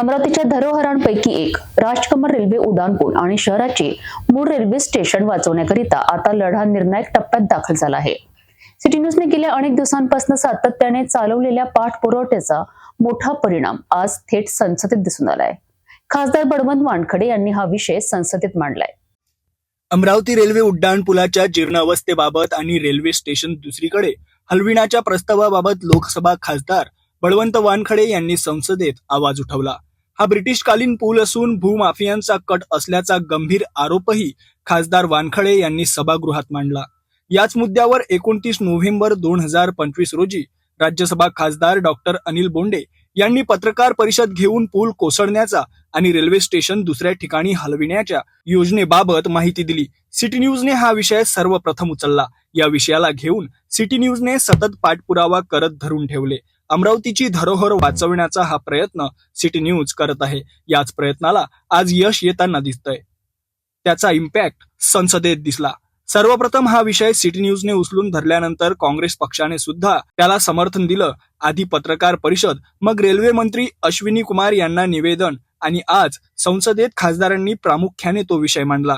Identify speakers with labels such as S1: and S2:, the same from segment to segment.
S1: अमरावतीच्या धरोहरांपैकी एक राजकमल रेल्वे उड्डाणपूल आणि शहराचे मूळ रेल्वे स्टेशन वाचवण्याकरिता आता लढा निर्णायक टप्प्यात दाखल झाला आहे। सिटी न्यूजने गेल्या अनेक दिवसांपासून सातत्याने चालवलेल्या पाठपुराव्याचा मोठा परिणाम आज थेट संसदेत दिसून आलाय। खासदार बळवंत वानखडे यांनी हा विषय संसदेत मांडलाय।
S2: अमरावती रेल्वे उड्डाणपुलाच्या जीर्णावस्थेबाबत आणि रेल्वे स्टेशन दुसरीकडे हलविण्याच्या प्रस्तावाबाबत लोकसभा खासदार बळवंत वानखडे यांनी संसदेत आवाज उठवला। हा ब्रिटिशकालीन पूल असून भूमाफियांचा कट असल्याचा गंभीर आरोपही खासदार वानखडे यांनी सभागृहात मांडला। याच मुद्द्यावर 29 नोव्हेंबर 2025 रोजी राज्यसभा खासदार डॉक्टर अनिल बोंडे यांनी पत्रकार परिषद घेऊन पूल कोसळण्याचा आणि रेल्वे स्टेशन दुसऱ्या ठिकाणी हलविण्याच्या योजनेबाबत माहिती दिली। सिटी न्यूजने हा विषय सर्वप्रथम उचलला। या विषयाला घेऊन सिटी न्यूजने सतत पाठपुरावा करत धरून ठेवले। अमरावतीची धरोहर वाचवण्याचा हा प्रयत्न सिटी न्यूज करत आहे। याच प्रयत्नाला आज यश येताना दिसतंय। त्याचा इम्पॅक्ट संसदेत दिसला। सर्वप्रथम हा विषय सिटी न्यूजने उचलून धरल्यानंतर काँग्रेस पक्षाने सुद्धा त्याला समर्थन दिलं। आधी पत्रकार परिषद, मग रेल्वे मंत्री अश्विनी कुमार यांना निवेदन आणि आज संसदेत खासदारांनी प्रामुख्याने तो विषय मांडला।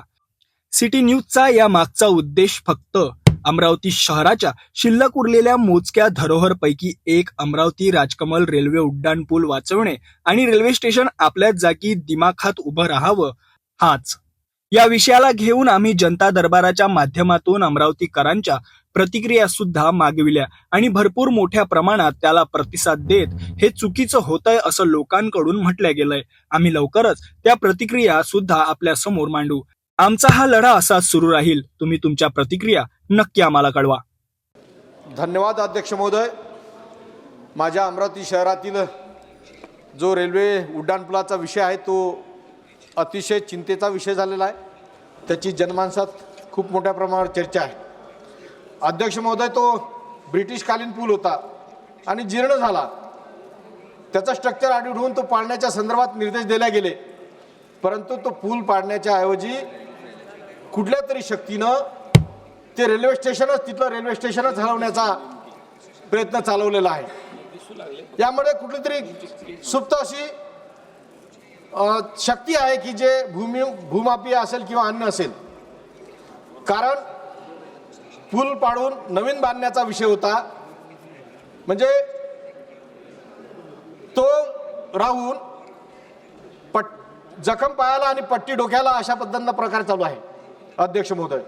S2: सिटी न्यूजचा या मागचा उद्देश फक्त अमरावती शहराच्या शिल्लक उरलेल्या मोजक्या धरोहरपैकी एक अमरावती राजकमल रेल्वे उड्डाणपूल वाचवणे आणि रेल्वे स्टेशन आपल्या जागी दिमाखात उभं राहावं हाच। या विषयाला घेऊन आम्ही जनता दरबाराच्या माध्यमातून अमरावतीकरांच्या प्रतिक्रिया सुद्धा मागविल्या आणि भरपूर मोठ्या प्रमाणात त्याला प्रतिसाद देत हे चुकीचं होतंय असं लोकांकडून म्हटलं गेलंय। आम्ही लवकरच त्या प्रतिक्रिया सुद्धा आपल्या समोर मांडू। आमचा हा लढा असाच सुरू राहील। तुम्ही तुमच्या प्रतिक्रिया नक्की आम्हाला कळवा।
S3: धन्यवाद अध्यक्ष महोदय। माझ्या अमरावती शहरातील जो रेल्वे उड्डाणपुलाचा विषय आहे तो अतिशय चिंतेचा विषय झालेला आहे। त्याची जनमानसात खूप मोठ्या प्रमाणावर चर्चा आहे। अध्यक्ष महोदय, तो ब्रिटिशकालीन पूल होता आणि जीर्ण झाला। त्याचा स्ट्रक्चर आढळून तो पाडण्याच्या संदर्भात निर्देश दिले गेले, परंतु तो पूल पाडण्याच्या ऐवजी कुठल्या तरी शक्तीनं ते रेल्वे स्टेशनच हलवण्याचा प्रयत्न चालवलेला आहे। यामध्ये कुठली तरी सुप्त अशी शक्ती आहे की जे भूमाफिया असेल किंवा अन्य असेल। कारण पूल पाडून नवीन बांधण्याचा विषय होता, म्हणजे तो राहून जखम पायाला आणि पट्टी डोक्याला अशा पद्धतीचा प्रकार चालू आहे। अध्यक्ष महोदय,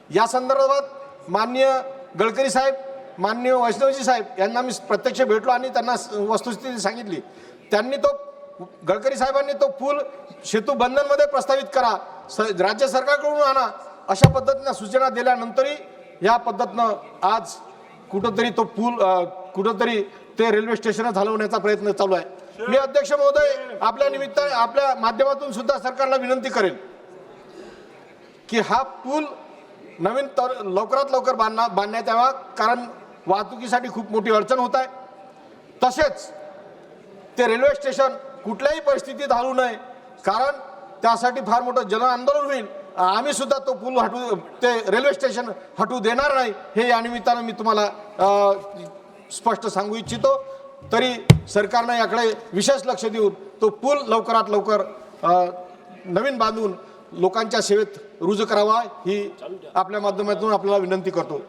S3: या संदर्भात माननीय गडकरी साहेब, माननीय वैष्णवजी साहेब यांना मी प्रत्यक्ष भेटलो आणि त्यांना वस्तुस्थिती सांगितली। त्यांनी गडकरी साहेबांनी तो पूल सेतू बंधनमध्ये प्रस्तावित करा, राज्य सरकारकडून आणा अशा पद्धतीने सूचना दिल्यानंतरही या पद्धतीनं आज कुठंतरी तो पूल कुठंतरी ते रेल्वे स्टेशनच हलवण्याचा प्रयत्न चालू आहे। मी अध्यक्ष महोदय आपल्या निमित्ताने आपल्या माध्यमातून सुद्धा सरकारला विनंती करेन की हा पूल नवीन लवकरात लवकर बांधण्यात यावा, कारण वाहतुकीसाठी खूप मोठी अडचण होत आहे। तसेच ते रेल्वे स्टेशन कुठल्याही परिस्थितीत हलवू नये, कारण त्यासाठी फार मोठं जन आंदोलन होईल। आम्ही सुद्धा तो पूल ते रेल्वे स्टेशन हटवू देणार नाही, हे या निमित्तानं मी तुम्हाला स्पष्ट सांगू इच्छितो। तरी सरकारने याकडे विशेष लक्ष देऊन तो पूल लवकरात लवकर नवीन बांधून लोकांच्या सेवेत रुजू करावा ही आपल्या माध्यमातून आपल्याला विनंती करतो।